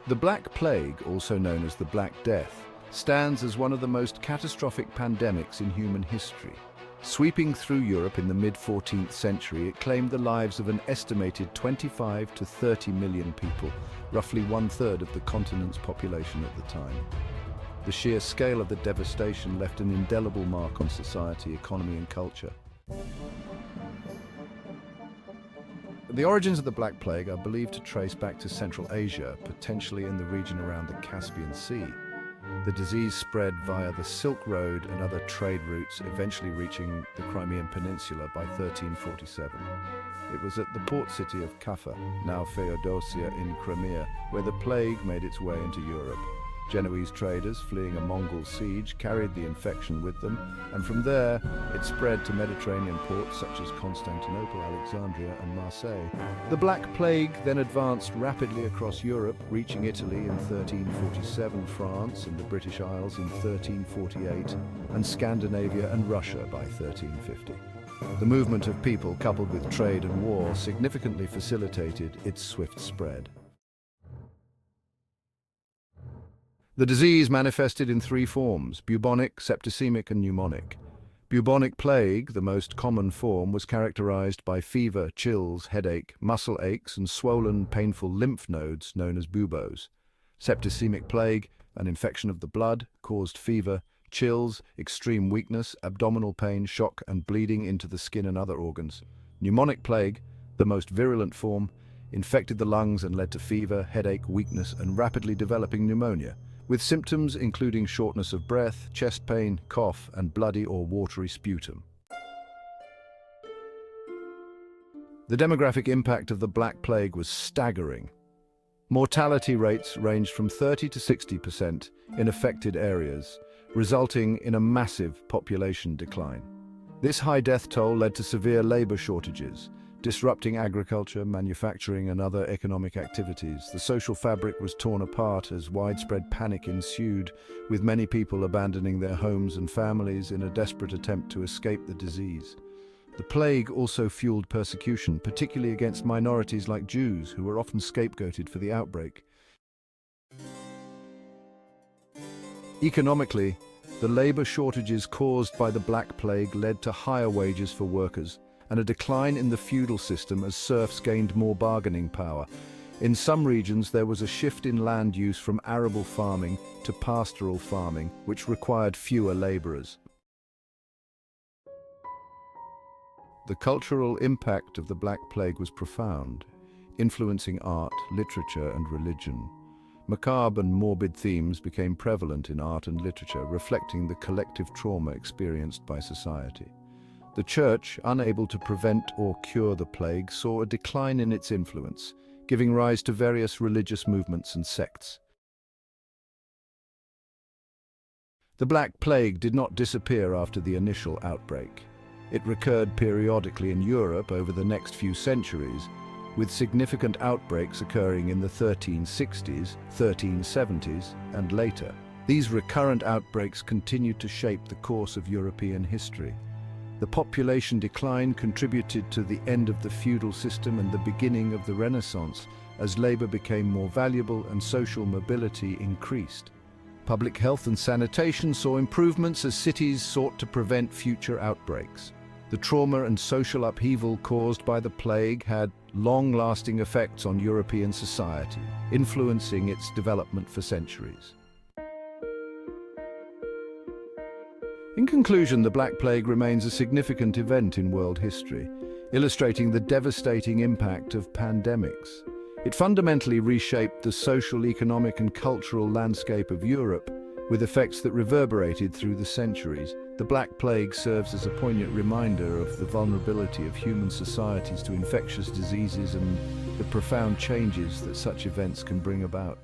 The Black Plague, also known as the Black Death, stands as one of the most catastrophic pandemics in human history. Sweeping through Europe in the mid-14th century, it claimed the lives of an estimated 25 to 30 million people, roughly one-third of the continent's population at the time. The sheer scale of the devastation left an indelible mark on society, economy, and culture. The origins of the Black Plague are believed to trace back to Central Asia, potentially in the region around the Caspian Sea. The disease spread via the Silk Road and other trade routes, eventually reaching the Crimean Peninsula by 1347. It was at the port city of Kaffa, now Feodosia in Crimea, where the plague made its way into Europe. Genoese traders fleeing a Mongol siege carried the infection with them, and from there it spread to Mediterranean ports such as Constantinople, Alexandria, and Marseille. The Black Plague then advanced rapidly across Europe, reaching Italy in 1347, France and the British Isles in 1348, and Scandinavia and Russia by 1350. The movement of people, coupled with trade and war, significantly facilitated its swift spread. The disease manifested in three forms: bubonic, septicemic, and pneumonic. Bubonic plague, the most common form, was characterized by fever, chills, headache, muscle aches, and swollen, painful lymph nodes known as buboes. Septicemic plague, an infection of the blood, caused fever, chills, extreme weakness, abdominal pain, shock, and bleeding into the skin and other organs. Pneumonic plague, the most virulent form, infected the lungs and led to fever, headache, weakness, and rapidly developing pneumonia, with symptoms including shortness of breath, chest pain, cough, and bloody or watery sputum. The demographic impact of the Black Plague was staggering. Mortality rates ranged from 30 to 60% in affected areas, resulting in a massive population decline. This high death toll led to severe labor shortages, disrupting agriculture, manufacturing, and other economic activities. The social fabric was torn apart as widespread panic ensued, with many people abandoning their homes and families in a desperate attempt to escape the disease. The plague also fueled persecution, particularly against minorities like Jews, who were often scapegoated for the outbreak. Economically, the labor shortages caused by the Black Plague led to higher wages for workers, and a decline in the feudal system as serfs gained more bargaining power. In some regions, there was a shift in land use from arable farming to pastoral farming, which required fewer laborers. The cultural impact of the Black Plague was profound, influencing art, literature, and religion. Macabre and morbid themes became prevalent in art and literature, reflecting the collective trauma experienced by society. The Church, unable to prevent or cure the plague, saw a decline in its influence, giving rise to various religious movements and sects. The Black Plague did not disappear after the initial outbreak. It recurred periodically in Europe over the next few centuries, with significant outbreaks occurring in the 1360s, 1370s, and later. These recurrent outbreaks continued to shape the course of European history. The population decline contributed to the end of the feudal system and the beginning of the Renaissance, as labor became more valuable and social mobility increased. Public health and sanitation saw improvements as cities sought to prevent future outbreaks. The trauma and social upheaval caused by the plague had long-lasting effects on European society, influencing its development for centuries. In conclusion, the Black Plague remains a significant event in world history, illustrating the devastating impact of pandemics. It fundamentally reshaped the social, economic, and cultural landscape of Europe, with effects that reverberated through the centuries. The Black Plague serves as a poignant reminder of the vulnerability of human societies to infectious diseases and the profound changes that such events can bring about.